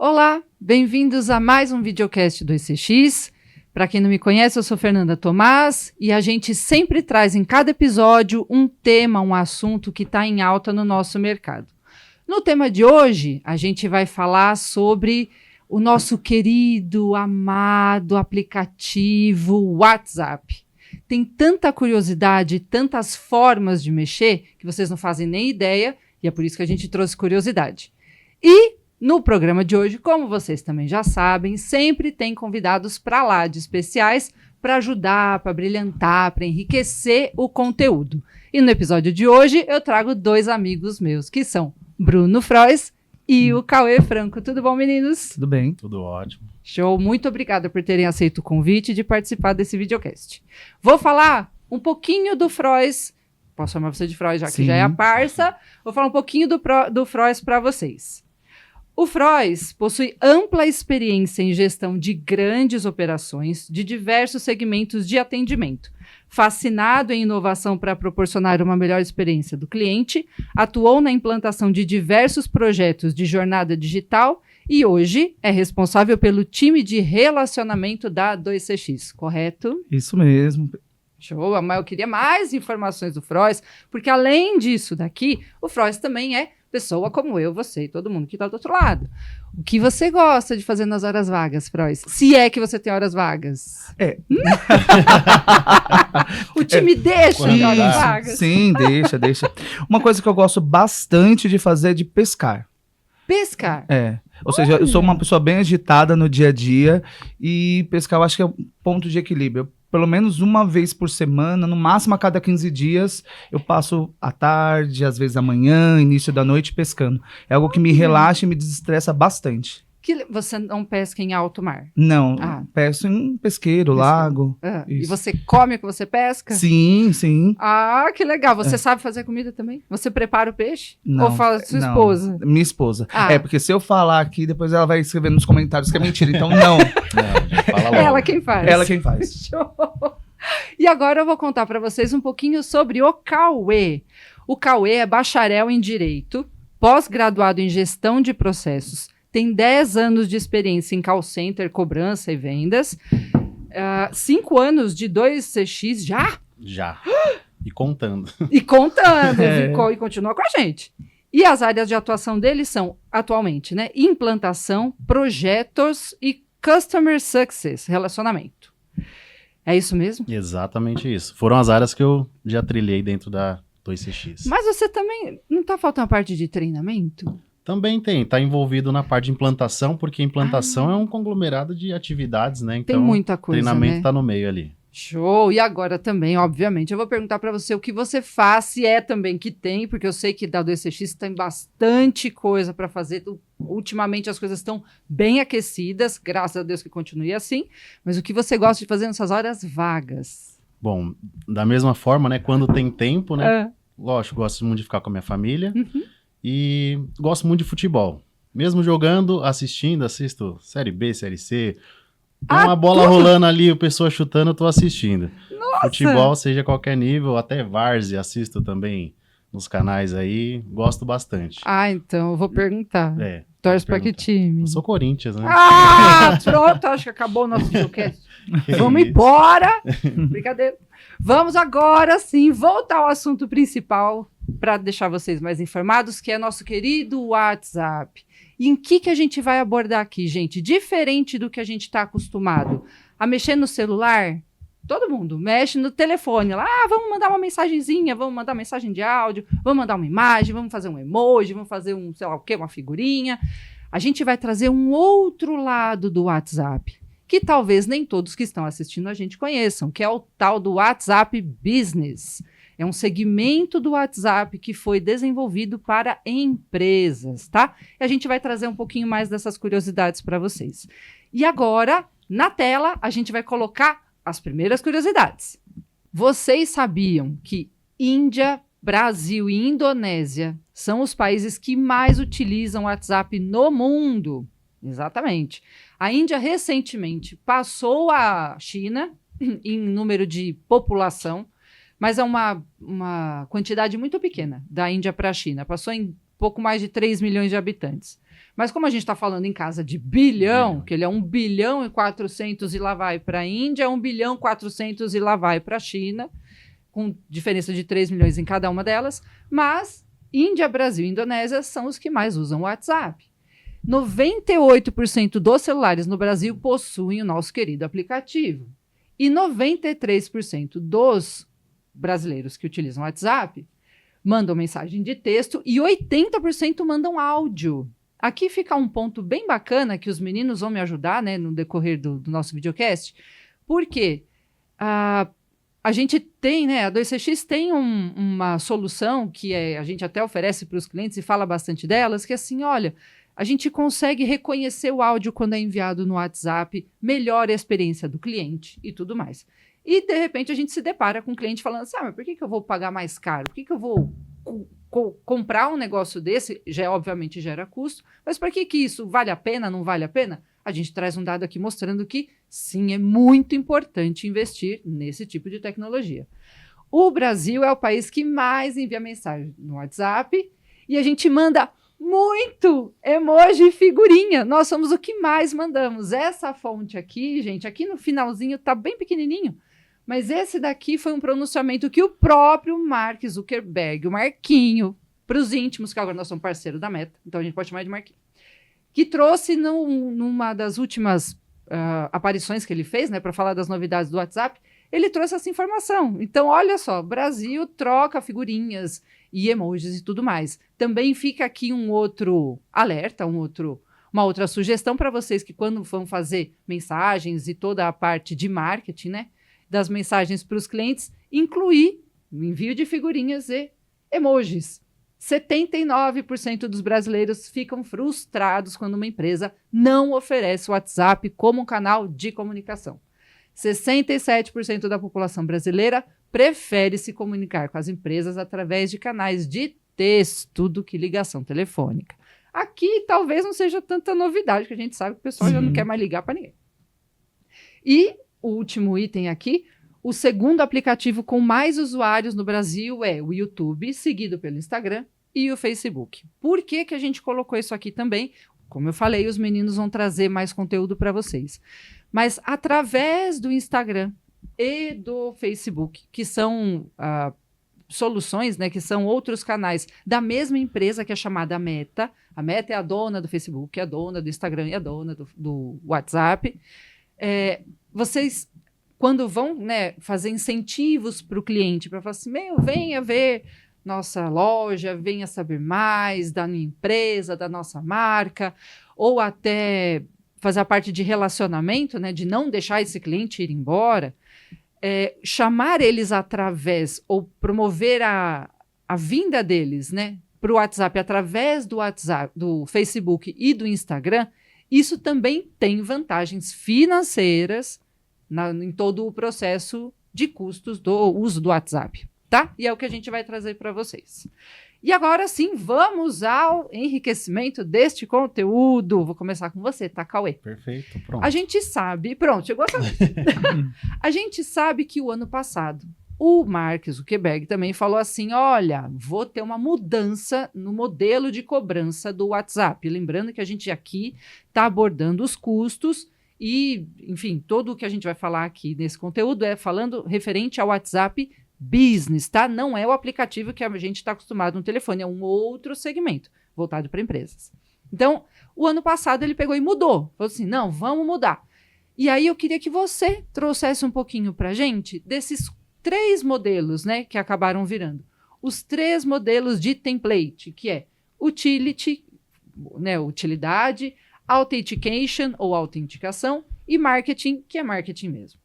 Olá, bem-vindos a mais um videocast do ECX. Para quem não me conhece, eu sou Fernanda Tomás e a gente sempre traz em cada episódio um tema, um assunto que está em alta no nosso mercado. No tema de hoje, a gente vai falar sobre o nosso querido, amado aplicativo WhatsApp. Tem tanta curiosidade, tantas formas de mexer, que vocês não fazem nem ideia, e é por isso que a gente trouxe curiosidade. E no programa de hoje, como vocês também já sabem, sempre tem convidados para lá de especiais para ajudar, para brilhantar, para enriquecer o conteúdo. E no episódio de hoje eu trago dois amigos meus, que são Bruno Frois e o Cauê Franco. Tudo bom, meninos? Tudo bem. Tudo ótimo. Show, muito obrigada por terem aceito o convite de participar desse videocast. Vou falar um pouquinho do Frois, posso chamar você de Frois já que Sim. já é a parça, vou falar um pouquinho do Frois para vocês. O Frois possui ampla experiência em gestão de grandes operações de diversos segmentos de atendimento. Fascinado em inovação para proporcionar uma melhor experiência do cliente, atuou na implantação de diversos projetos de jornada digital e hoje é responsável pelo time de relacionamento da 2CX, correto? Isso mesmo. Show, mas eu queria mais informações do Frois, porque além disso daqui, o Frois também é pessoa como eu, você e todo mundo que está do outro lado. O que você gosta de fazer nas horas vagas, Frois? Se é que você tem horas vagas. O time deixa de horas vagas. Sim, deixa. Uma coisa que eu gosto bastante de fazer é de pescar. Pescar? Ou seja, eu sou uma pessoa bem agitada no dia a dia e pescar eu acho que é um ponto de equilíbrio. Pelo menos uma vez por semana, no máximo a cada 15 dias, eu passo à tarde, às vezes amanhã, início da noite pescando. É algo que me relaxa e me desestressa bastante. Você não pesca em alto mar? Não, pesco em pesqueiro, lago. E você come o que você pesca? Sim. Ah, que legal. Você sabe fazer comida também? Você prepara o peixe? Não, Ou fala sua esposa? Minha esposa. Ah. Porque se eu falar aqui, depois ela vai escrever nos comentários que é mentira. Então, não. Já fala logo. Ela quem faz. Ela quem faz. Show! E agora eu vou contar para vocês um pouquinho sobre o Cauê. O Cauê é bacharel em Direito, pós-graduado em Gestão de Processos, tem 10 anos de experiência em call center, cobrança e vendas, 5 anos de 2CX já? Já. E contando. E contando, e continua com a gente. E as áreas de atuação dele são, atualmente, né, implantação, projetos e customer success, relacionamento. É isso mesmo? Exatamente isso. Foram as áreas que eu já trilhei dentro da 2CX. Mas você também, não está faltando a parte de treinamento? Também está envolvido na parte de implantação, porque implantação é um conglomerado de atividades, né? Então, tem muita coisa, treinamento né? está no meio ali. Show! E agora também, obviamente, eu vou perguntar para você o que você faz, se é também que tem, porque eu sei que da 2CX tem bastante coisa para fazer. Ultimamente as coisas estão bem aquecidas, graças a Deus que continue assim. Mas o que você gosta de fazer nessas horas vagas? Bom, da mesma forma, né? Quando tem tempo, né? Lógico, gosto muito de ficar com a minha família. E gosto muito de futebol. Mesmo jogando, assisto Série B, Série C. Uma bola rolando ali, o pessoa chutando, eu tô assistindo. Nossa! Futebol, seja qualquer nível, até várzea, assisto também nos canais aí. Gosto bastante. Então eu vou perguntar. Torce para que time? Eu sou Corinthians, né? Pronto, acho que acabou o nosso videocast. Vamos embora! Brincadeira. Vamos agora sim voltar ao assunto principal para deixar vocês mais informados, que é nosso querido WhatsApp. E em que a gente vai abordar aqui, gente? Diferente do que a gente está acostumado a mexer no celular, todo mundo mexe no telefone lá, vamos mandar uma mensagenzinha, vamos mandar uma mensagem de áudio, vamos mandar uma imagem, vamos fazer um emoji, vamos fazer um, sei lá o quê, uma figurinha. A gente vai trazer um outro lado do WhatsApp, que talvez nem todos que estão assistindo a gente conheçam, que é o tal do WhatsApp Business. É um segmento do WhatsApp que foi desenvolvido para empresas, tá? E a gente vai trazer um pouquinho mais dessas curiosidades para vocês. E agora, na tela, a gente vai colocar as primeiras curiosidades. Vocês sabiam que Índia, Brasil e Indonésia são os países que mais utilizam o WhatsApp no mundo? Exatamente. A Índia recentemente passou a China em número de população, mas é uma quantidade muito pequena da Índia para a China. Passou em pouco mais de 3 milhões de habitantes. Mas como a gente está falando em casa de bilhão, Bilhão. que ele é 1 bilhão e 400 e lá vai para a Índia, 1 bilhão e 400 e lá vai para a China, com diferença de 3 milhões em cada uma delas, mas Índia, Brasil e Indonésia são os que mais usam o WhatsApp. 98% dos celulares no Brasil possuem o nosso querido aplicativo. E 93% dos brasileiros que utilizam o WhatsApp mandam mensagem de texto e 80% mandam áudio. Aqui fica um ponto bem bacana que os meninos vão me ajudar, né, no decorrer do nosso videocast, porque a gente tem, né, a 2CX tem uma solução que a gente até oferece para os clientes e fala bastante delas, que é assim, olha, a gente consegue reconhecer o áudio quando é enviado no WhatsApp, melhora a experiência do cliente e tudo mais. E, de repente, a gente se depara com o cliente falando assim, mas por que eu vou pagar mais caro? Por que eu vou comprar um negócio desse? Obviamente gera custo, mas para que isso vale a pena, não vale a pena? A gente traz um dado aqui mostrando que, sim, é muito importante investir nesse tipo de tecnologia. O Brasil é o país que mais envia mensagem no WhatsApp e a gente manda muito emoji e figurinha. Nós somos o que mais mandamos. Essa fonte aqui, gente, aqui no finalzinho tá bem pequenininho, mas esse daqui foi um pronunciamento que o próprio Mark Zuckerberg, o Marquinho, para os íntimos, que agora nós somos parceiro da Meta, então a gente pode chamar de Marquinho, que trouxe numa das últimas aparições que ele fez, né, para falar das novidades do WhatsApp, ele trouxe essa informação. Então, olha só, Brasil troca figurinhas e emojis e tudo mais. Também fica aqui um outro alerta, uma outra sugestão para vocês que quando vão fazer mensagens e toda a parte de marketing, né, das mensagens para os clientes, incluir o envio de figurinhas e emojis. 79% dos brasileiros ficam frustrados quando uma empresa não oferece o WhatsApp como um canal de comunicação. 67% da população brasileira prefere se comunicar com as empresas através de canais de texto do que ligação telefônica. Aqui talvez não seja tanta novidade, que a gente sabe que o pessoal já não quer mais ligar para ninguém. E o último item aqui, o segundo aplicativo com mais usuários no Brasil é o YouTube, seguido pelo Instagram e o Facebook. Por que a gente colocou isso aqui também? Como eu falei, os meninos vão trazer mais conteúdo para vocês. Mas através do Instagram e do Facebook, que são soluções, né, que são outros canais da mesma empresa que é chamada Meta. A Meta é a dona do Facebook, é a dona do Instagram e a dona do WhatsApp. Vocês, quando vão, né, fazer incentivos para o cliente, para falar assim, venha ver nossa loja, venha saber mais da minha empresa, da nossa marca, ou até fazer a parte de relacionamento, né, de não deixar esse cliente ir embora, chamar eles através, ou promover a vinda deles, né, para o WhatsApp através do WhatsApp, do Facebook e do Instagram, isso também tem vantagens financeiras em todo o processo de custos do uso do WhatsApp, tá? E é o que a gente vai trazer para vocês. E agora sim, vamos ao enriquecimento deste conteúdo. Vou começar com você, tá, Cauê? Perfeito, pronto. A gente sabe... Pronto, chegou a saber. A gente sabe que o ano passado, o Mark Zuckerberg também falou assim, olha, vou ter uma mudança no modelo de cobrança do WhatsApp. Lembrando que a gente aqui está abordando os custos e, enfim, tudo o que a gente vai falar aqui nesse conteúdo é falando referente ao WhatsApp Business, tá? Não é o aplicativo que a gente está acostumado no telefone, é um outro segmento voltado para empresas. Então, o ano passado ele pegou e mudou. Falou assim, não, vamos mudar. E aí eu queria que você trouxesse um pouquinho para a gente desses 3 modelos, né, que acabaram virando. Os 3 modelos de template, que é utility, né, utilidade, authentication ou autenticação e marketing, que é marketing mesmo.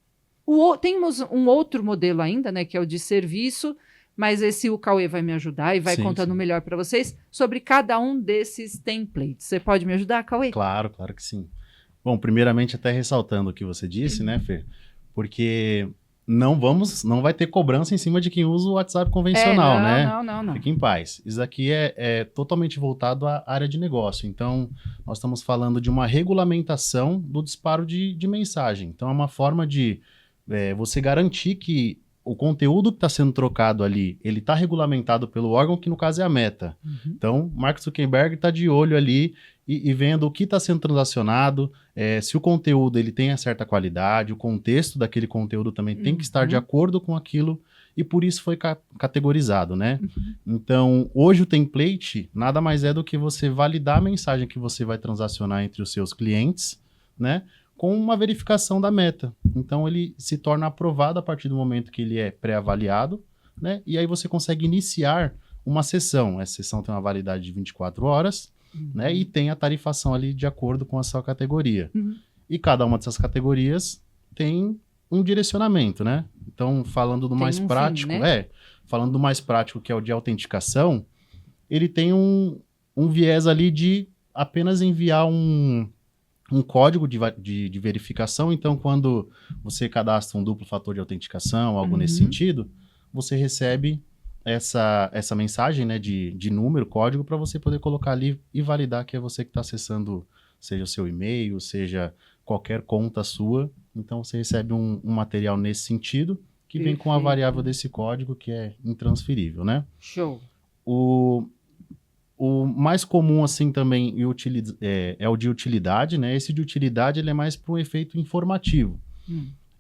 Temos um outro modelo ainda, né, que é o de serviço, mas esse o Cauê vai me ajudar e vai contando melhor para vocês sobre cada um desses templates. Você pode me ajudar, Cauê? Claro que sim. Bom, primeiramente até ressaltando o que você disse, né, Fê? Porque não vai ter cobrança em cima de quem usa o WhatsApp convencional, né? Não. Fique em paz. Isso aqui é totalmente voltado à área de negócio. Então, nós estamos falando de uma regulamentação do disparo de mensagem. Então, é uma forma de você garantir que o conteúdo que está sendo trocado ali, ele está regulamentado pelo órgão, que no caso é a Meta. Então, Mark Zuckerberg está de olho ali e vendo o que está sendo transacionado, se o conteúdo ele tem a certa qualidade, o contexto daquele conteúdo também tem que estar de acordo com aquilo, e por isso foi categorizado, né? Então, hoje o template nada mais é do que você validar a mensagem que você vai transacionar entre os seus clientes, né? Com uma verificação da Meta. Então, ele se torna aprovado a partir do momento que ele é pré-avaliado, né? E aí você consegue iniciar uma sessão. Essa sessão tem uma validade de 24 horas, né? E tem a tarifação ali de acordo com a sua categoria. E cada uma dessas categorias tem um direcionamento, né? Então, falando do mais prático, fim, né? Falando do mais prático, que é o de autenticação, ele tem um viés ali de apenas enviar um código de verificação. Então, quando você cadastra um duplo fator de autenticação, algo nesse sentido, você recebe essa mensagem, né, de número, código, para você poder colocar ali e validar que é você que está acessando, seja o seu e-mail, seja qualquer conta sua. Então, você recebe um material nesse sentido, que vem com a variável desse código, que é intransferível, né? Show. O mais comum, assim, também é o de utilidade, né? Esse de utilidade, ele é mais para um efeito informativo.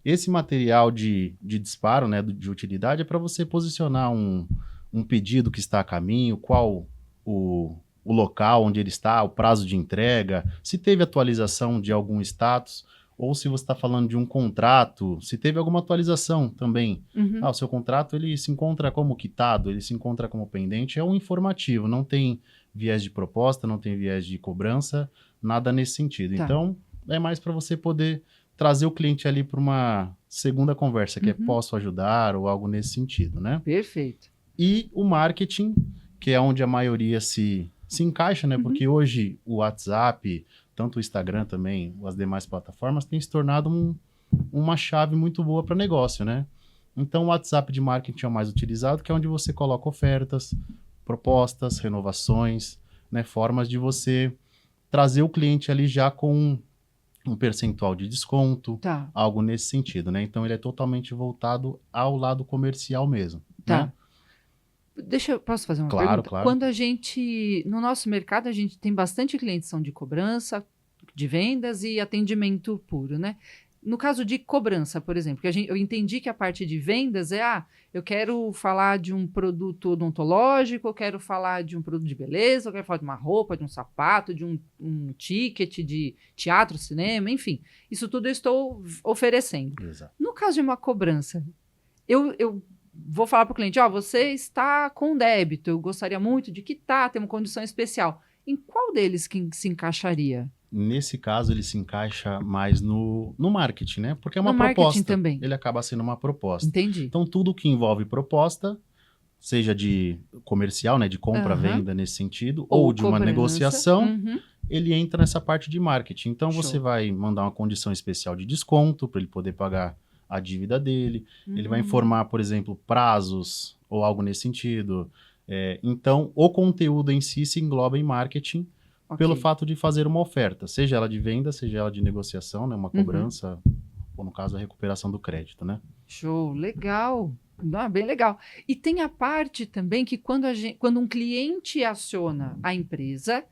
Esse material de disparo, né, de utilidade, é para você posicionar um pedido que está a caminho, qual o local onde ele está, o prazo de entrega, se teve atualização de algum status, ou se você está falando de um contrato, se teve alguma atualização também. O seu contrato, ele se encontra como quitado, ele se encontra como pendente, é um informativo, não tem viés de proposta, não tem viés de cobrança, nada nesse sentido. Tá. Então, é mais para você poder trazer o cliente ali para uma segunda conversa, que é posso ajudar, ou algo nesse sentido, né? Perfeito. E o marketing, que é onde a maioria se encaixa, né? Porque hoje o WhatsApp, tanto o Instagram também, as demais plataformas, tem se tornado uma chave muito boa para negócio, né? Então, o WhatsApp de marketing é o mais utilizado, que é onde você coloca ofertas, propostas, renovações, né? Formas de você trazer o cliente ali já com um percentual de desconto, algo nesse sentido, né? Então, ele é totalmente voltado ao lado comercial mesmo, né? Posso fazer uma pergunta? Claro. Quando no nosso mercado, a gente tem bastante clientes que são de cobrança, de vendas e atendimento puro, né? No caso de cobrança, por exemplo, que eu entendi que a parte de vendas eu quero falar de um produto odontológico, eu quero falar de um produto de beleza, eu quero falar de uma roupa, de um sapato, de um ticket de teatro, cinema, enfim. Isso tudo eu estou oferecendo. Exato. No caso de uma cobrança, eu vou falar para o cliente, você está com débito, eu gostaria muito de quitar, tem uma condição especial. Em qual deles que se encaixaria? Nesse caso, ele se encaixa mais no marketing, né? Porque é uma No proposta. marketing também. Ele acaba sendo uma proposta. Entendi. Então, tudo que envolve proposta, seja de comercial, né? De compra-venda nesse sentido, ou de uma negociação, ele entra nessa parte de marketing. Então, você vai mandar uma condição especial de desconto para ele poder pagar a dívida dele. Ele vai informar, por exemplo, prazos ou algo nesse sentido. Então, o conteúdo em si se engloba em marketing pelo fato de fazer uma oferta, seja ela de venda, seja ela de negociação, né, uma cobrança, ou no caso a recuperação do crédito, né? Show, legal. Bem legal. E tem a parte também que quando um cliente aciona a empresa,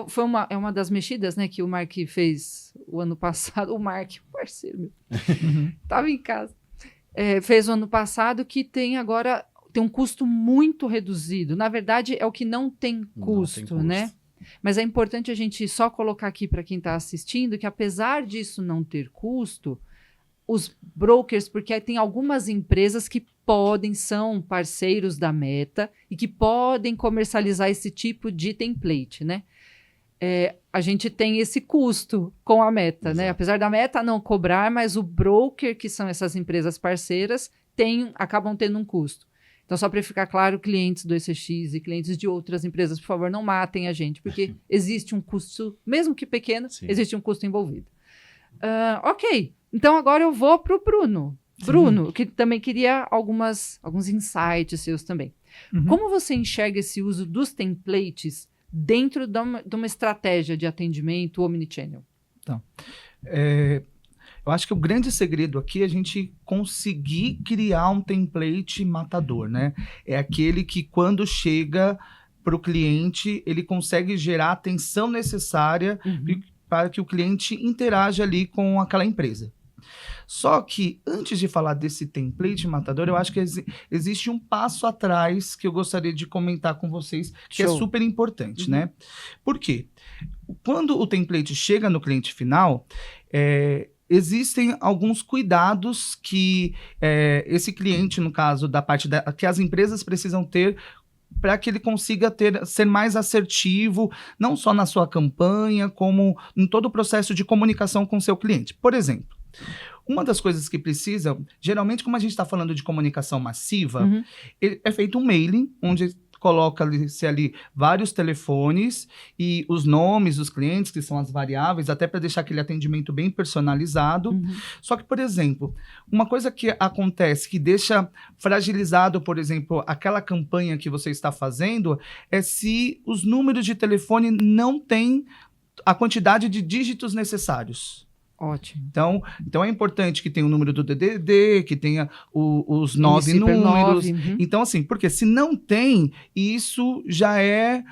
foi uma das mexidas, né, que o Mark fez o ano passado. O Mark, parceiro meu, estava em casa. Fez o ano passado, que tem um custo muito reduzido. Na verdade, é o que não tem custo, né? Mas é importante a gente só colocar aqui para quem está assistindo que, apesar disso não ter custo, os brokers, porque tem algumas empresas que são parceiros da Meta e que podem comercializar esse tipo de template, né? A gente tem esse custo com a Meta, né? Apesar da Meta não cobrar, mas o broker, que são essas empresas parceiras, acabam tendo um custo. Então, só para ficar claro, clientes do ECX e clientes de outras empresas, por favor, não matem a gente, porque existe um custo, mesmo que pequeno, existe um custo envolvido. Ok, então agora eu vou para o Bruno. Bruno, que também queria alguns insights seus também. Como você enxerga esse uso dos templates dentro de uma estratégia de atendimento omnichannel? Então, Eu acho que o grande segredo aqui é a gente conseguir criar um template matador, né? É aquele que quando chega para o cliente, ele consegue gerar a atenção necessária para que o cliente interaja ali com aquela empresa. Só que, antes de falar desse template matador, eu acho que existe um passo atrás que eu gostaria de comentar com vocês, que é super importante, né? Por quê? Quando o template chega no cliente final, existem alguns cuidados que esse cliente, no caso, da parte que as empresas precisam ter para que ele consiga ser mais assertivo, não só na sua campanha, como em todo o processo de comunicação com o seu cliente. Por exemplo, uma das coisas que precisa, geralmente, como a gente está falando de comunicação massiva, é feito um mailing, onde coloca-se ali vários telefones e os nomes dos clientes, que são as variáveis, até para deixar aquele atendimento bem personalizado. Só que, por exemplo, uma coisa que acontece, que deixa fragilizado, por exemplo, aquela campanha que você está fazendo, é se os números de telefone não têm a quantidade de dígitos necessários. Ótimo. Então é importante que tenha o número do DDD, que tenha os 9 números. Então, assim, porque se não tem, isso já é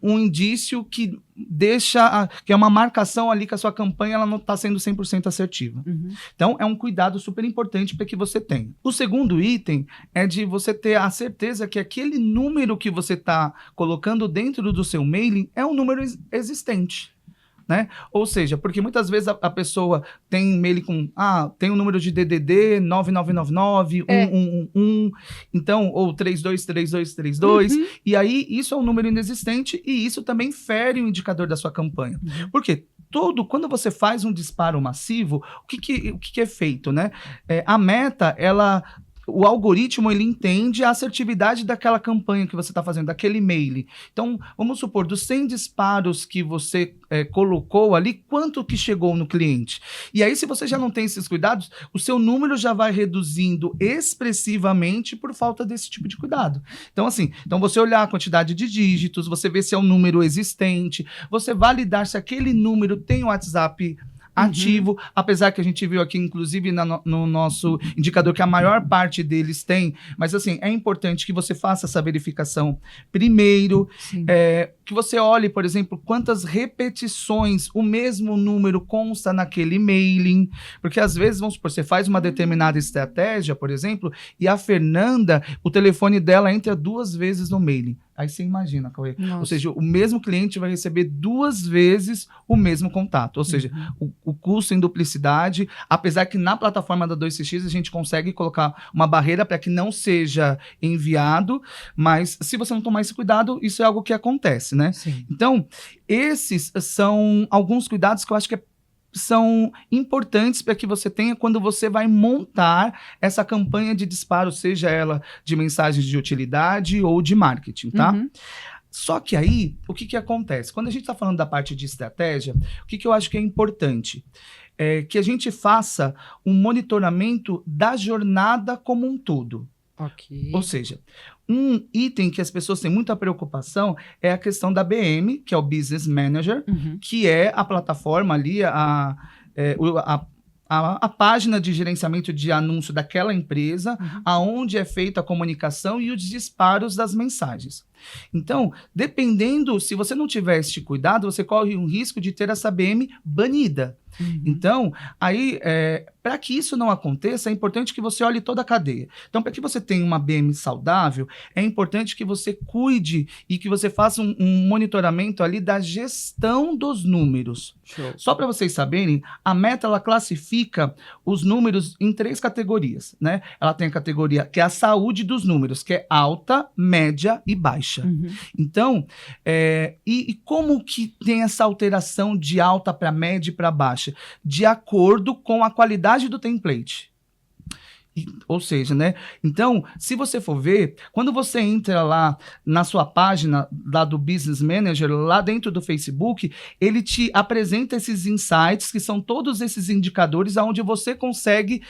um indício que deixa, que é uma marcação ali que a sua campanha ela não está sendo 100% assertiva. Então, é um cuidado super importante para que você tenha. O segundo item é de você ter a certeza que aquele número que você está colocando dentro do seu mailing é um número existente. Né? Ou seja, porque muitas vezes a pessoa tem e-mail com, tem um número de DDD 9999, 111, então, ou 323232, e aí isso é um número inexistente e isso também fere o indicador da sua campanha. Por quê? Quando você faz um disparo massivo, o que é feito, né? A meta, o algoritmo, ele entende a assertividade daquela campanha que você está fazendo, daquele e-mail. Então, vamos supor, dos 100 disparos que você colocou ali, quanto que chegou no cliente? E aí, se você já não tem esses cuidados, o seu número já vai reduzindo expressivamente por falta desse tipo de cuidado. Então, assim, você olhar a quantidade de dígitos, você ver se é um número existente, você validar se aquele número tem o WhatsApp ativo, apesar que a gente viu aqui, inclusive, no nosso indicador, que a maior parte deles tem, mas assim, é importante que você faça essa verificação primeiro, que você olhe, por exemplo, quantas repetições o mesmo número consta naquele mailing, porque às vezes, vamos supor, você faz uma determinada estratégia, por exemplo, e a Fernanda, o telefone dela entra 2 vezes no mailing. Aí você imagina, Cauê. Ou seja, o mesmo cliente vai receber 2 vezes o mesmo contato. Ou seja, o custo em duplicidade, apesar que na plataforma da 2CX a gente consegue colocar uma barreira para que não seja enviado, mas se você não tomar esse cuidado, isso é algo que acontece, né? Sim. Então, esses são alguns cuidados que eu acho que são importantes para que você tenha quando você vai montar essa campanha de disparo, seja ela de mensagens de utilidade ou de marketing, tá? Só que aí, o que acontece? Quando a gente está falando da parte de estratégia, o que eu acho que é importante? É que a gente faça um monitoramento da jornada como um todo. Ou seja, um item que as pessoas têm muita preocupação é a questão da BM, que é o Business Manager, que é a plataforma ali, a página de gerenciamento de anúncio daquela empresa, aonde é feita a comunicação e os disparos das mensagens. Então, dependendo, se você não tiver este cuidado, você corre um risco de ter essa BM banida. Então, aí, para que isso não aconteça, é importante que você olhe toda a cadeia. Então, para que você tenha uma BM saudável, é importante que você cuide e que você faça um monitoramento ali da gestão dos números. Show. Só para vocês saberem, a Meta, ela classifica os números em 3 categorias, né? Ela tem a categoria que é a saúde dos números, que é alta, média e baixa. Então, e como que tem essa alteração de alta para média e para baixa? De acordo com a qualidade do template. Ou seja, né? Então, se você for ver, quando você entra lá na sua página lá do Business Manager, lá dentro do Facebook, ele te apresenta esses insights, que são todos esses indicadores onde você consegue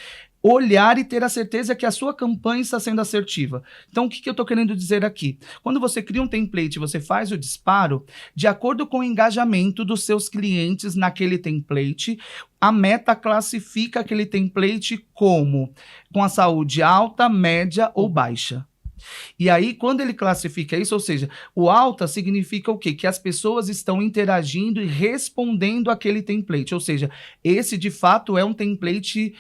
olhar e ter a certeza que a sua campanha está sendo assertiva. Então, o que eu estou querendo dizer aqui? Quando você cria um template, você faz o disparo, de acordo com o engajamento dos seus clientes naquele template, a Meta classifica aquele template como com a saúde alta, média ou baixa. E aí, quando ele classifica isso, ou seja, o alta significa o quê? Que as pessoas estão interagindo e respondendo àquele template. Ou seja, esse de fato é um template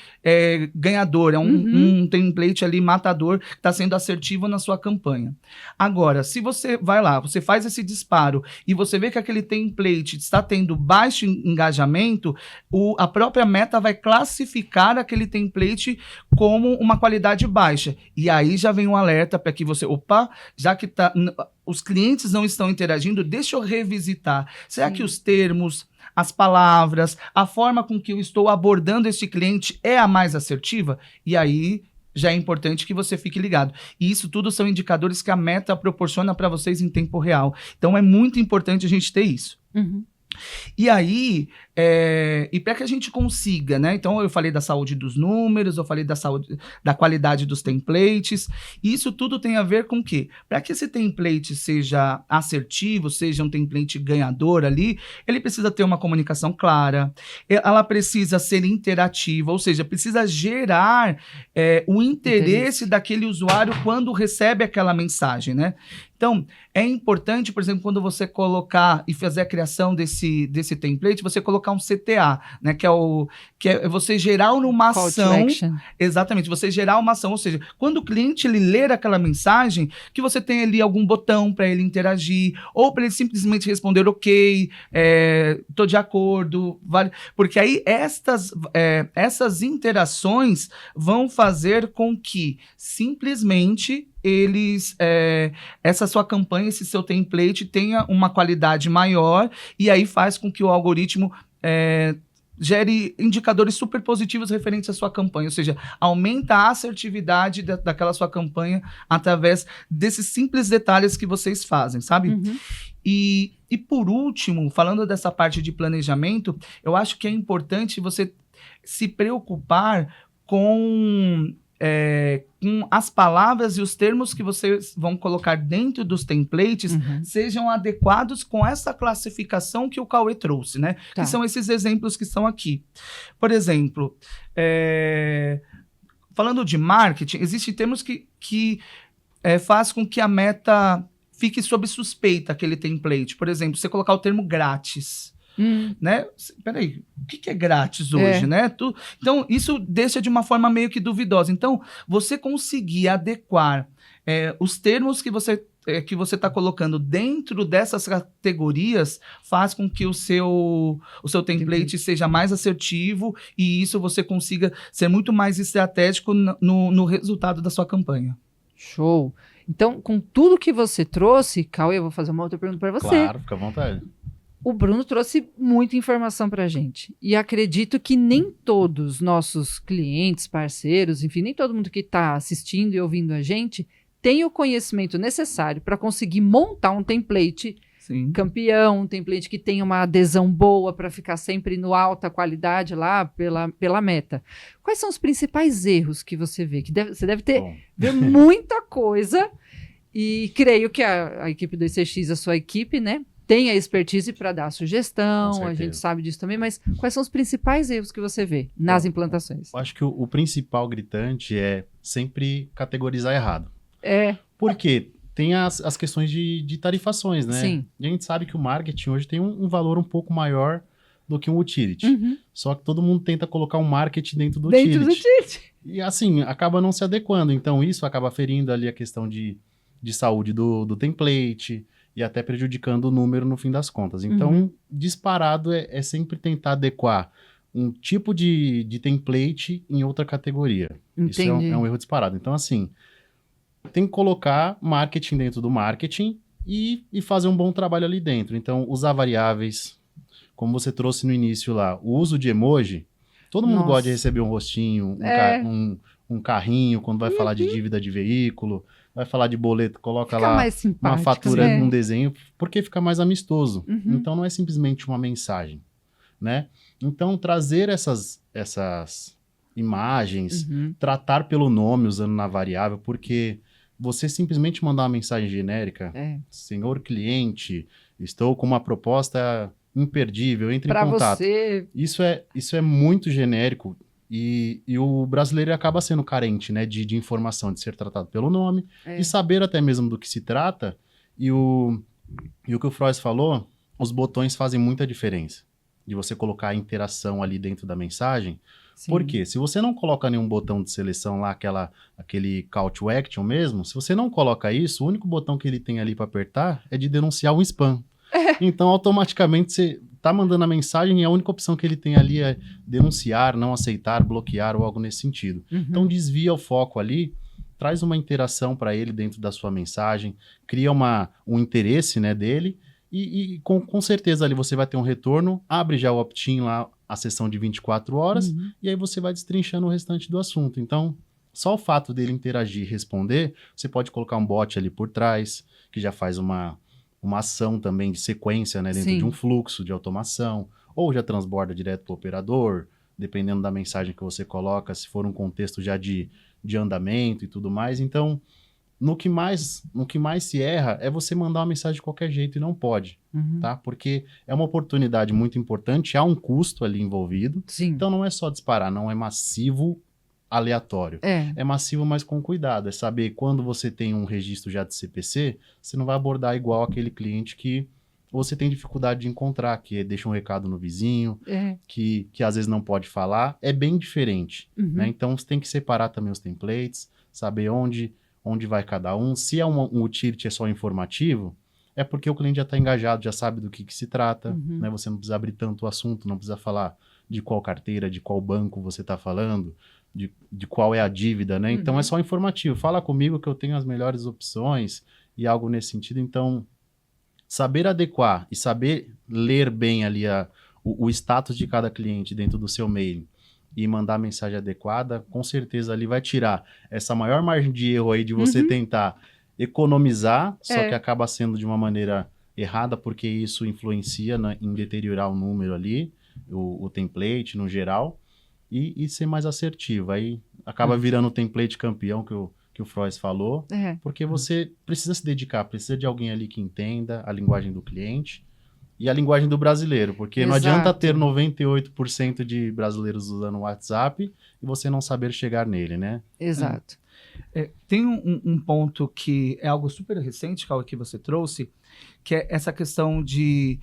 ganhador, é um template ali matador que está sendo assertivo na sua campanha. Agora, se você vai lá, você faz esse disparo e você vê que aquele template está tendo baixo engajamento, a própria Meta vai classificar aquele template como uma qualidade baixa. E aí já vem um alerta para que você, já que os clientes não estão interagindo, deixa eu revisitar. Será que os termos, as palavras, a forma com que eu estou abordando este cliente é a mais assertiva? E aí já é importante que você fique ligado. E isso tudo são indicadores que a Meta proporciona para vocês em tempo real. Então é muito importante a gente ter isso. E aí, e para que a gente consiga, né? Então eu falei da saúde dos números, eu falei da saúde, da qualidade dos templates, e isso tudo tem a ver com o quê? Para que esse template seja assertivo, seja um template ganhador ali, ele precisa ter uma comunicação clara, ela precisa ser interativa, ou seja, precisa gerar o interesse daquele usuário quando recebe aquela mensagem, né? Então, é importante, por exemplo, quando você colocar e fazer a criação desse template, você colocar um CTA, né? Que é você gerar uma ação. Exatamente, você gerar uma ação. Ou seja, quando o cliente ele ler aquela mensagem, que você tem ali algum botão para ele interagir, ou para ele simplesmente responder ok, tô de acordo, vale. Porque aí essas interações vão fazer com que simplesmente essa sua campanha, esse seu template tenha uma qualidade maior, e aí faz com que o algoritmo gere indicadores super positivos referentes à sua campanha, ou seja, aumenta a assertividade daquela sua campanha através desses simples detalhes que vocês fazem, sabe? E por último, falando dessa parte de planejamento, eu acho que é importante você se preocupar com as palavras e os termos que vocês vão colocar dentro dos templates sejam adequados com essa classificação que o Cauê trouxe, né? Que são esses exemplos que estão aqui. Por exemplo, falando de marketing, existem termos que faz com que a Meta fique sob suspeita, aquele template. Por exemplo, você colocar o termo grátis. Né? Peraí, o que é grátis hoje, né? Então, isso deixa de uma forma meio que duvidosa. Então, você conseguir adequar os termos que você está colocando dentro dessas categorias faz com que o seu template seja mais assertivo, e isso você consiga ser muito mais estratégico no resultado da sua campanha. Show! Então, com tudo que você trouxe, Cauê, eu vou fazer uma outra pergunta para você. Claro, fica à vontade. O Bruno trouxe muita informação para a gente. E acredito que nem todos nossos clientes, parceiros, enfim, nem todo mundo que está assistindo e ouvindo a gente tem o conhecimento necessário para conseguir montar um template campeão, um template que tenha uma adesão boa para ficar sempre no alta qualidade lá pela Meta. Quais são os principais erros que você vê? Que você deve ver muita coisa, e creio que a equipe do ICX, a sua equipe, né, tem a expertise para dar sugestão, a gente sabe disso também, mas quais são os principais erros que você vê nas implantações? Eu acho que o principal gritante é sempre categorizar errado. Por quê? Tem as questões de tarifações, né? Sim. E a gente sabe que o marketing hoje tem um valor um pouco maior do que um utility. Só que todo mundo tenta colocar um marketing dentro do utility. E assim, acaba não se adequando. Então isso acaba ferindo ali a questão de saúde do template, e até prejudicando o número no fim das contas. Então, disparado é sempre tentar adequar um tipo de template em outra categoria. Entendi. Isso é um erro disparado. Então, assim, tem que colocar marketing dentro do marketing e fazer um bom trabalho ali dentro. Então, usar variáveis, como você trouxe no início lá, o uso de emoji. Todo mundo gosta de receber um rostinho, um carrinho, quando vai falar de dívida de veículo, vai falar de boleto, coloca fica lá uma fatura num desenho, porque fica mais amistoso. Então, não é simplesmente uma mensagem, né? Então, trazer essas imagens, tratar pelo nome usando na variável, porque você simplesmente mandar uma mensagem genérica, senhor cliente, estou com uma proposta imperdível, entre em contato. Você... Isso é muito genérico e o brasileiro acaba sendo carente, né, de informação, de ser tratado pelo nome, de saber até mesmo do que se trata. E o que o Frois falou, os botões fazem muita diferença. De você colocar a interação ali dentro da mensagem. Sim. Por quê? Se você não coloca nenhum botão de seleção lá, aquele call to action mesmo, se você não coloca isso, o único botão que ele tem ali para apertar é de denunciar um spam. Então, automaticamente, você tá mandando a mensagem e a única opção que ele tem ali é denunciar, não aceitar, bloquear ou algo nesse sentido. Então, desvia o foco ali, traz uma interação para ele dentro da sua mensagem, cria um interesse, né, dele. E com certeza ali você vai ter um retorno, abre já o opt-in lá, a sessão de 24 horas, e aí você vai destrinchando o restante do assunto. Então, só o fato dele interagir e responder, você pode colocar um bot ali por trás, que já faz uma ação também de sequência, né, dentro de um fluxo de automação, ou já transborda direto para o operador, dependendo da mensagem que você coloca, se for um contexto já de andamento e tudo mais. Então, no que mais se erra é você mandar uma mensagem de qualquer jeito e não pode, tá? Porque é uma oportunidade muito importante, há um custo ali envolvido. Sim. Então não é só disparar, não é massivo aleatório. É massivo, mas com cuidado. É saber quando você tem um registro já de CPC, você não vai abordar igual aquele cliente que você tem dificuldade de encontrar, que deixa um recado no vizinho, que às vezes não pode falar. É bem diferente, né? Então você tem que separar também os templates, saber onde vai cada um. Se é um utility, é só informativo, é porque o cliente já está engajado, já sabe do que se trata, né? Você não precisa abrir tanto o assunto, não precisa falar de qual carteira, de qual banco você está falando, de qual é a dívida, né? Então é só informativo. Fala comigo que eu tenho as melhores opções e algo nesse sentido. Então, saber adequar e saber ler bem ali o status de cada cliente dentro do seu mail e mandar a mensagem adequada, com certeza ali vai tirar essa maior margem de erro aí de você tentar economizar, só que acaba sendo de uma maneira errada, porque isso influencia em deteriorar o número ali, o template no geral, e ser mais assertivo. Aí acaba virando o template campeão que o Frois falou, porque você precisa se dedicar, precisa de alguém ali que entenda a linguagem do cliente, e a linguagem do brasileiro, porque não adianta ter 98% de brasileiros usando o WhatsApp e você não saber chegar nele, né? Exato. Tem um ponto que é algo super recente, Cauê, que você trouxe, que é essa questão de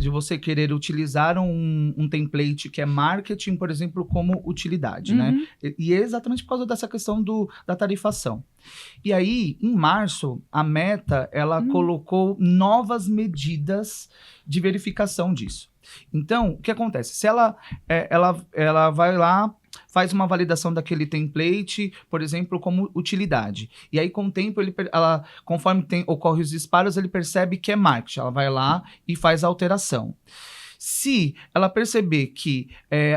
você querer utilizar um template que é marketing, por exemplo, como utilidade, né? E é exatamente por causa dessa questão da tarifação. E aí, em março, a Meta, ela colocou novas medidas de verificação disso. Então, o que acontece? Se ela vai lá, faz uma validação daquele template, por exemplo, como utilidade. E aí, com o tempo, conforme ocorre os disparos, ele percebe que é marketing. Ela vai lá e faz a alteração. Se ela perceber que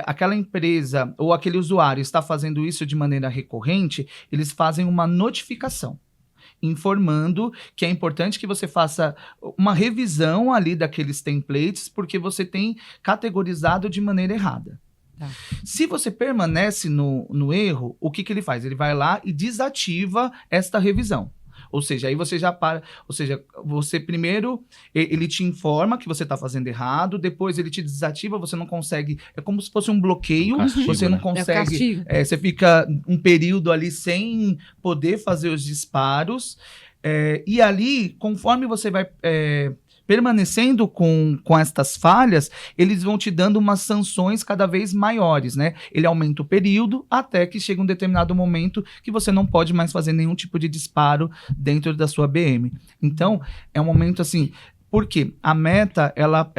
aquela empresa ou aquele usuário está fazendo isso de maneira recorrente, eles fazem uma notificação, informando que é importante que você faça uma revisão ali daqueles templates, porque você tem categorizado de maneira errada. Tá. Se você permanece no erro, o que ele faz? Ele vai lá e desativa esta revisão. Ou seja, aí você já para. Ou seja, você primeiro, ele te informa que você está fazendo errado, depois ele te desativa, você não consegue. É como se fosse um bloqueio, castigo, você não consegue. Você fica um período ali sem poder fazer os disparos. E ali, conforme você vai permanecendo com estas falhas, eles vão te dando umas sanções cada vez maiores, né? Ele aumenta o período até que chega um determinado momento que você não pode mais fazer nenhum tipo de disparo dentro da sua BM. Então, é um momento assim, porque a Meta, ela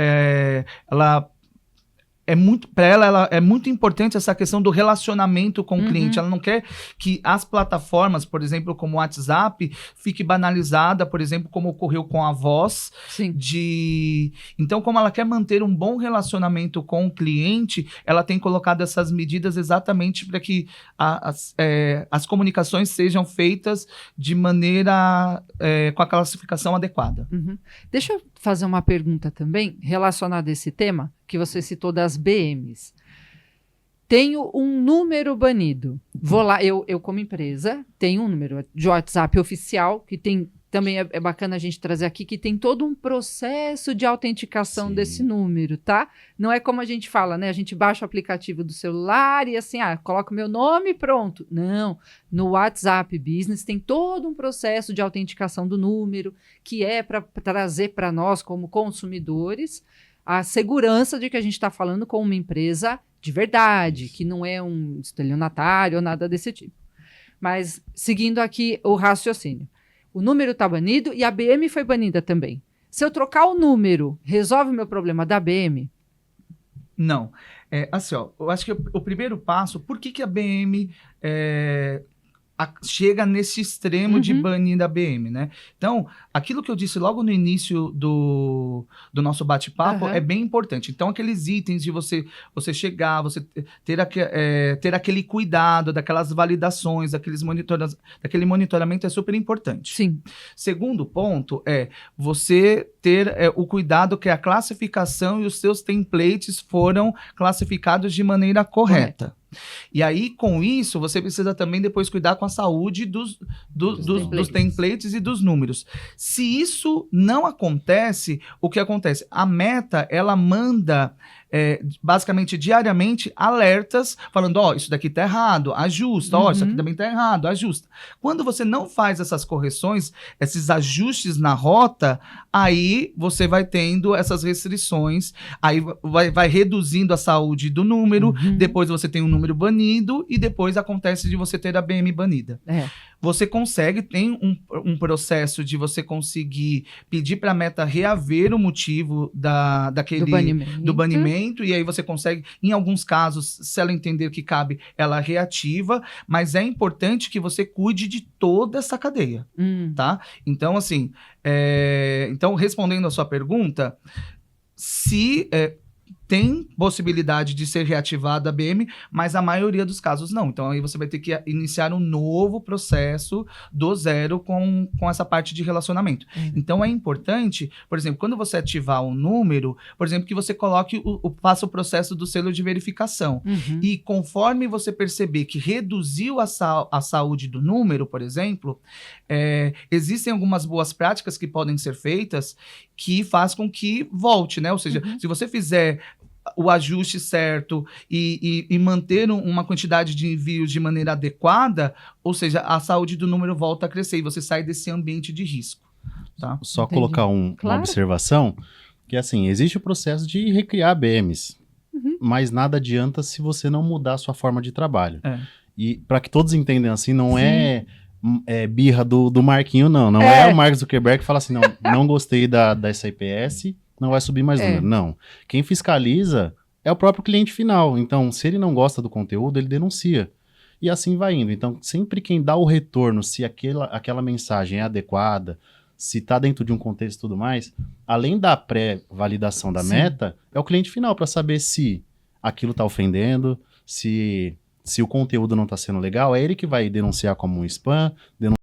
é muito importante essa questão do relacionamento com o cliente. Ela não quer que as plataformas, por exemplo, como o WhatsApp, fique banalizada, por exemplo, como ocorreu com a Voz. Sim. Então, como ela quer manter um bom relacionamento com o cliente, ela tem colocado essas medidas exatamente para que as comunicações sejam feitas de maneira com a classificação adequada. Deixa eu fazer uma pergunta também relacionada a esse tema que você citou das BMs. tenho um número banido. Vou lá, eu como empresa, tenho um número de WhatsApp oficial, que tem, também é bacana a gente trazer aqui, que tem todo um processo de autenticação desse número, tá? Não é como a gente fala, né? A gente baixa o aplicativo do celular e assim, coloca o meu nome e pronto. Não, no WhatsApp Business tem todo um processo de autenticação do número, que é para trazer para nós, como consumidores, a segurança de que a gente está falando com uma empresa de verdade, que não é um estelionatário ou nada desse tipo. Mas, seguindo aqui o raciocínio, o número está banido e a BM foi banida também. Se eu trocar o número, resolve o meu problema da BM? Não. Assim, ó, eu acho que o primeiro passo, por que a BM chega nesse extremo de banir da BM, né? Então, aquilo que eu disse logo no início do nosso bate-papo é bem importante. Então, aqueles itens de você chegar, você ter aquele cuidado, daquelas validações, daquele monitoramento é super importante. Sim. Segundo ponto você ter o cuidado que a classificação e os seus templates foram classificados de maneira correta. E aí, com isso, você precisa também depois cuidar com a saúde dos templates e dos números. Se isso não acontece, o que acontece? A Meta, ela manda basicamente diariamente alertas falando, isso daqui tá errado, ajusta, isso aqui também tá errado, ajusta. Quando você não faz essas correções, esses ajustes na rota, aí você vai tendo essas restrições, aí vai reduzindo a saúde do número, depois você tem um número banido e depois acontece de você ter a BM banida. Você consegue, tem um processo de você conseguir pedir para a Meta reaver o motivo do banimento, e aí você consegue, em alguns casos, se ela entender que cabe, ela reativa, mas é importante que você cuide de toda essa cadeia, tá? Então, assim, então, respondendo a sua pergunta, se tem possibilidade de ser reativada a BM, mas a maioria dos casos não. Então aí você vai ter que iniciar um novo processo do zero com essa parte de relacionamento. Então é importante, por exemplo, quando você ativar um número, por exemplo, que você coloque faça o processo do selo de verificação. E conforme você perceber que reduziu a saúde do número, por exemplo, existem algumas boas práticas que podem ser feitas que faz com que volte, né? Ou seja, se você fizer o ajuste certo e manter uma quantidade de envios de maneira adequada, ou seja, a saúde do número volta a crescer e você sai desse ambiente de risco. Tá? Só colocar uma observação, que assim, existe o processo de recriar BMs, mas nada adianta se você não mudar a sua forma de trabalho. E para que todos entendam assim, não é birra do Marquinho, não é o Mark Zuckerberg que fala assim, não gostei dessa IPS, não vai subir mais número. Não. Quem fiscaliza é o próprio cliente final. Então, se ele não gosta do conteúdo, ele denuncia. E assim vai indo. Então, sempre quem dá o retorno, se aquela mensagem é adequada, se está dentro de um contexto e tudo mais, além da pré-validação da Meta, é o cliente final para saber se aquilo está ofendendo, se o conteúdo não está sendo legal, é ele que vai denunciar como um spam, denunciar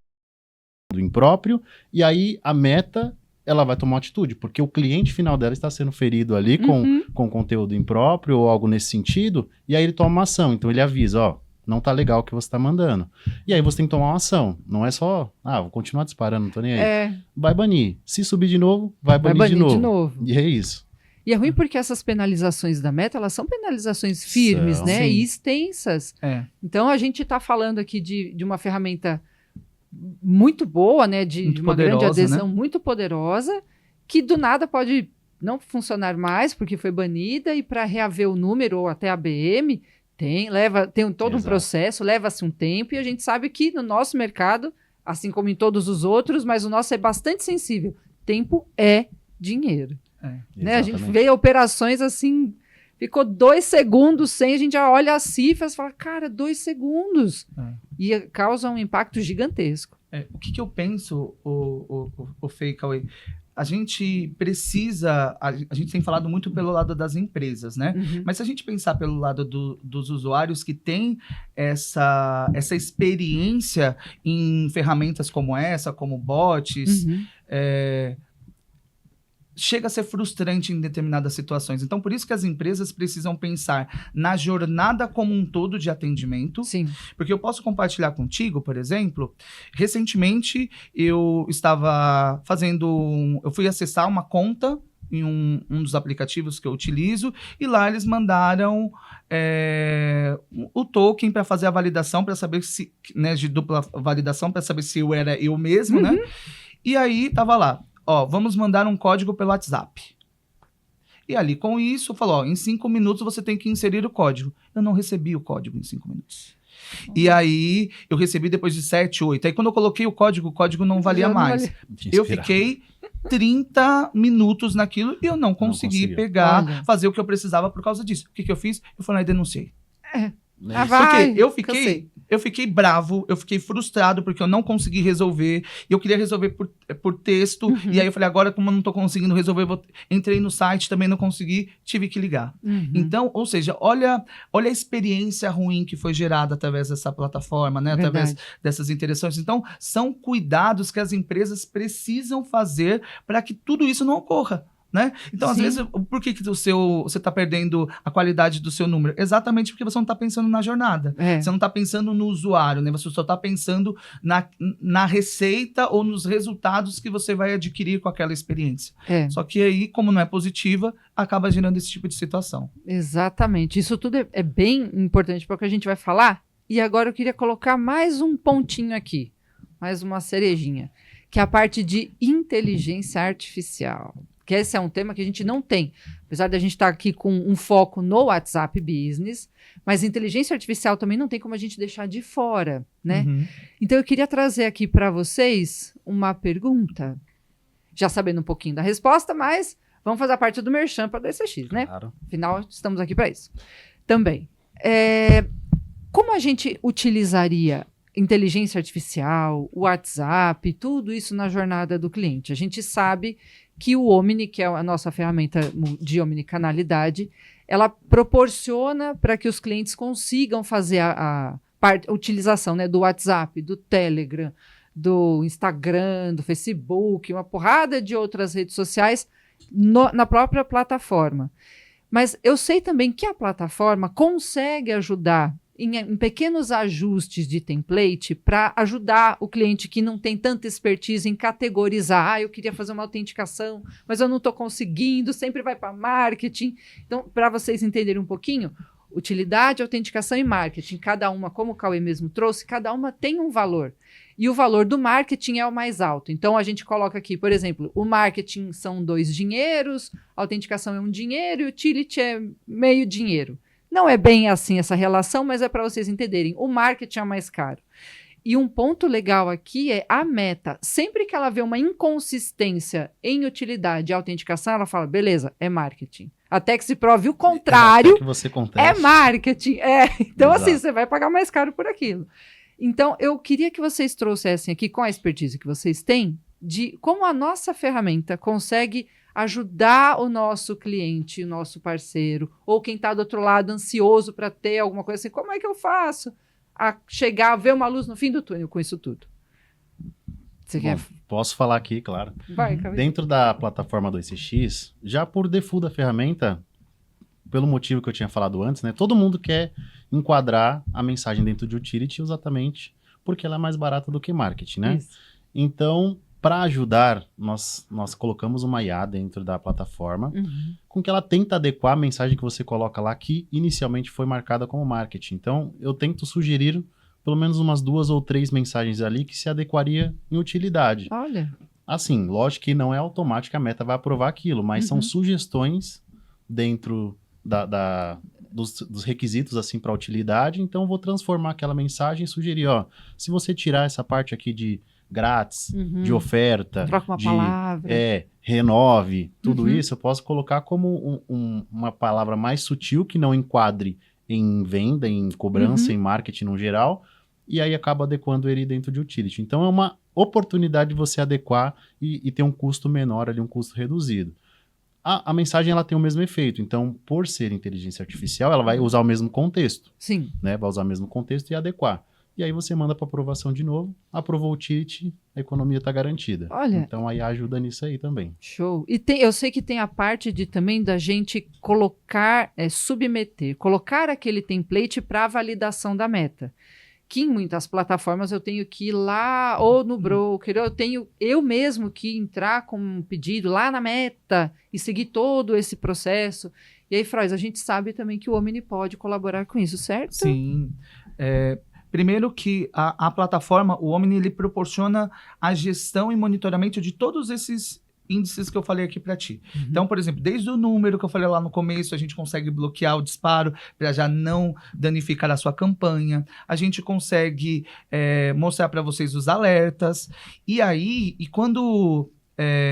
do impróprio, e aí a Meta ela vai tomar uma atitude, porque o cliente final dela está sendo ferido ali com conteúdo impróprio ou algo nesse sentido, e aí ele toma uma ação. Então ele avisa, não tá legal o que você tá mandando. E aí você tem que tomar uma ação. Não é só, vou continuar disparando, não tô nem aí. Vai banir. Se subir de novo, vai banir de novo. E é isso. E é ruim porque essas penalizações da Meta, elas são penalizações firmes, né? E extensas. Então a gente tá falando aqui de uma ferramenta muito boa, né, de uma grande adesão, né? Muito poderosa, que do nada pode não funcionar mais porque foi banida, e para reaver o número ou até a BM tem todo um processo, leva-se um tempo, e a gente sabe que no nosso mercado, assim como em todos os outros, mas o nosso é bastante sensível. Tempo é dinheiro. Né? A gente vê operações assim, ficou 2 segundos sem, a gente já olha as cifras e fala, cara, 2 segundos. E causa um impacto gigantesco. O que eu penso, o Fê, Cauê? A gente precisa, a gente tem falado muito pelo lado das empresas, né? Mas se a gente pensar pelo lado dos usuários que têm essa experiência em ferramentas como essa, como bots, chega a ser frustrante em determinadas situações. Então, por isso que as empresas precisam pensar na jornada como um todo de atendimento. Sim. Porque eu posso compartilhar contigo, por exemplo, recentemente eu estava eu fui acessar uma conta em um dos aplicativos que eu utilizo, e lá eles mandaram o token para fazer a validação, para saber se, né, de dupla validação, para saber se eu era eu mesmo, né? E aí tava lá, ó, vamos mandar um código pelo WhatsApp. E ali com isso, falou, ó, em 5 minutos você tem que inserir o código. Eu não recebi o código em 5 minutos. E aí, eu recebi depois de 7, 8. Aí, quando eu coloquei o código não valia mais. Eu fiquei 30 minutos naquilo e eu não consegui pegar, fazer o que eu precisava por causa disso. O que eu fiz? Eu falei, denunciei. Porque eu fiquei bravo, eu fiquei frustrado porque eu não consegui resolver. E eu queria resolver por texto. E aí eu falei, agora como eu não tô conseguindo resolver, entrei no site, também não consegui, tive que ligar. Então, ou seja, olha a experiência ruim que foi gerada através dessa plataforma, né? Através dessas interações. Então, são cuidados que as empresas precisam fazer para que tudo isso não ocorra. Né? Então, às vezes, por que você está perdendo a qualidade do seu número? Exatamente porque você não está pensando na jornada. Você não está pensando no usuário, né? Você só está pensando na receita ou nos resultados que você vai adquirir com aquela experiência. Só que aí, como não é positiva, acaba gerando esse tipo de situação. Exatamente. Isso tudo é bem importante para o que a gente vai falar. E agora eu queria colocar mais um pontinho aqui, mais uma cerejinha, que é a parte de inteligência artificial. Que esse é um tema que a gente não tem. Apesar de a gente estar aqui com um foco no WhatsApp Business, mas inteligência artificial também não tem como a gente deixar de fora, né? Então eu queria trazer aqui para vocês uma pergunta, já sabendo um pouquinho da resposta, mas vamos fazer a parte do merchan para a DCX, né? Claro. Afinal, estamos aqui para isso. Também. Como a gente utilizaria inteligência artificial, o WhatsApp, tudo isso na jornada do cliente? A gente sabe que o Omni, que é a nossa ferramenta de omnicanalidade, ela proporciona para que os clientes consigam fazer a utilização, né, do WhatsApp, do Telegram, do Instagram, do Facebook, uma porrada de outras redes sociais na própria plataforma. Mas eu sei também que a plataforma consegue ajudar em pequenos ajustes de template para ajudar o cliente que não tem tanta expertise em categorizar. Eu queria fazer uma autenticação, mas eu não estou conseguindo, sempre vai para marketing. Então, para vocês entenderem um pouquinho, utilidade, autenticação e marketing, cada uma, como o Cauê mesmo trouxe, cada uma tem um valor. E o valor do marketing é o mais alto. Então, a gente coloca aqui, por exemplo, o marketing são 2 dinheiros, a autenticação é 1 dinheiro e o utility é meio dinheiro. Não é bem assim essa relação, mas é para vocês entenderem. O marketing é mais caro. E um ponto legal aqui é a meta. Sempre que ela vê uma inconsistência em utilidade e autenticação, ela fala, beleza, é marketing. Até que se prove o contrário, até que você conteste. É marketing. Então, Exato. assim, você vai pagar mais caro por aquilo. Então, eu queria que vocês trouxessem aqui, com a expertise que vocês têm, de como a nossa ferramenta consegue ajudar o nosso cliente, o nosso parceiro, ou quem está do outro lado ansioso para ter alguma coisa assim, como é que eu faço a chegar a ver uma luz no fim do túnel com isso tudo? Você quer? Posso falar aqui, claro. Vai, Cauê. Dentro da plataforma do ECX, já por default da ferramenta, pelo motivo que eu tinha falado antes, né? Todo mundo quer enquadrar a mensagem dentro de utility exatamente porque ela é mais barata do que marketing, né? Isso. Então, para ajudar, nós colocamos uma IA dentro da plataforma, com que ela tenta adequar a mensagem que você coloca lá, que inicialmente foi marcada como marketing. Então, eu tento sugerir pelo menos umas 2 ou 3 mensagens ali que se adequaria em utilidade. Olha. Assim, lógico que não é automático que a Meta vai aprovar aquilo, mas são sugestões dentro dos requisitos assim para utilidade. Então, eu vou transformar aquela mensagem e sugerir, ó, se você tirar essa parte aqui de grátis, de oferta, troca uma palavra, renove, tudo isso, eu posso colocar como uma palavra mais sutil que não enquadre em venda, em cobrança, em marketing no geral, e aí acaba adequando ele dentro de utility. Então é uma oportunidade de você adequar e ter um custo menor ali, um custo reduzido. A mensagem ela tem o mesmo efeito, então por ser inteligência artificial, ela vai usar o mesmo contexto. Sim. Né? Vai usar o mesmo contexto e adequar. e aí você manda para aprovação de novo, aprovou o ticket, a economia está garantida. Olha. Então aí ajuda nisso aí também. Show. E eu sei que tem a parte também da gente colocar, submeter, colocar aquele template para validação da meta. Que em muitas plataformas eu tenho que ir lá, ou no broker, eu tenho eu mesmo que entrar com um pedido lá na meta e seguir todo esse processo. E aí, Frois, a gente sabe também que o Omni pode colaborar com isso, certo? Sim. Primeiro que a plataforma, o Omni, ele proporciona a gestão e monitoramento de todos esses índices que eu falei aqui para ti. Uhum. Então, por exemplo, desde o número que eu falei lá no começo, a gente consegue bloquear o disparo para já não danificar a sua campanha. A gente consegue mostrar para vocês os alertas. E aí, quando...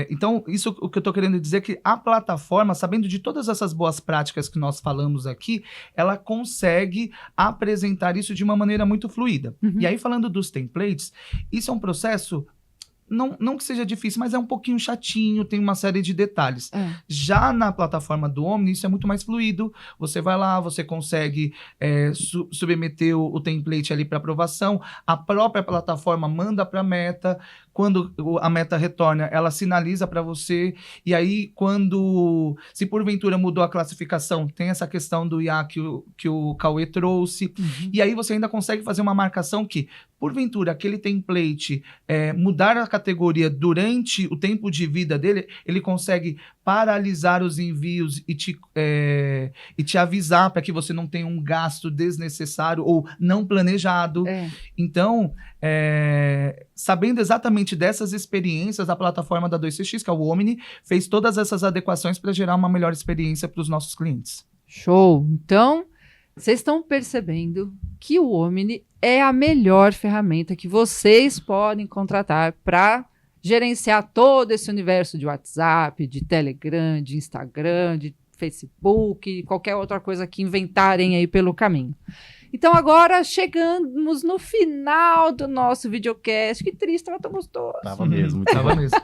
então, isso o que eu estou querendo dizer é que a plataforma, sabendo de todas essas boas práticas que nós falamos aqui, ela consegue apresentar isso de uma maneira muito fluida. Uhum. E aí, falando dos templates, isso é um processo... Não que seja difícil, mas é um pouquinho chatinho, tem uma série de detalhes. Já na plataforma do Omni, isso é muito mais fluido. Você vai lá, você consegue submeter o template ali para aprovação. A própria plataforma manda para a meta. Quando a meta retorna, ela sinaliza para você. E aí, se porventura mudou a classificação, tem essa questão do IA que o Cauê trouxe. Uhum. E aí você ainda consegue fazer uma marcação que, porventura, aquele template mudar a categoria durante o tempo de vida dele, ele consegue paralisar os envios e te avisar para que você não tenha um gasto desnecessário ou não planejado. Então, sabendo exatamente dessas experiências, a plataforma da 2CX, que é o Omni, fez todas essas adequações para gerar uma melhor experiência para os nossos clientes. Show! Então, vocês estão percebendo que o Omni é a melhor ferramenta que vocês podem contratar para gerenciar todo esse universo de WhatsApp, de Telegram, de Instagram, de Facebook, qualquer outra coisa que inventarem aí pelo caminho. Então agora chegamos no final do nosso videocast. Que triste, estava tão gostoso. Tava mesmo. Tava mesmo.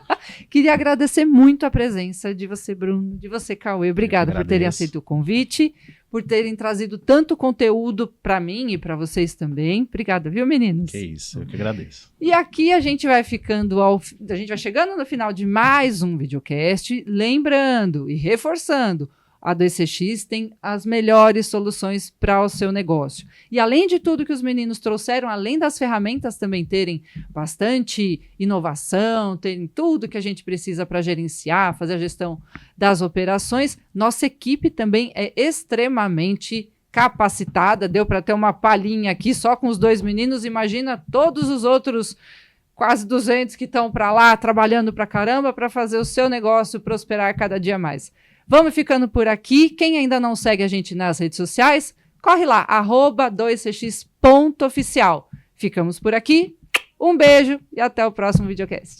Queria agradecer muito a presença de você, Bruno, de você, Cauê. Obrigada por terem aceito o convite, por terem trazido tanto conteúdo para mim e para vocês também. Obrigada, viu, meninos? Que isso, eu que agradeço. E aqui a gente vai chegando no final de mais um videocast, lembrando e reforçando, a 2CX tem as melhores soluções para o seu negócio. E além de tudo que os meninos trouxeram, além das ferramentas também terem bastante inovação, terem tudo que a gente precisa para gerenciar, fazer a gestão das operações, nossa equipe também é extremamente capacitada. Deu para ter uma palhinha aqui só com os 2 meninos, imagina todos os outros quase 200 que estão para lá, trabalhando para caramba para fazer o seu negócio prosperar cada dia mais. Vamos ficando por aqui. Quem ainda não segue a gente nas redes sociais, corre lá, @2cx.oficial. Ficamos por aqui. Um beijo e até o próximo videocast.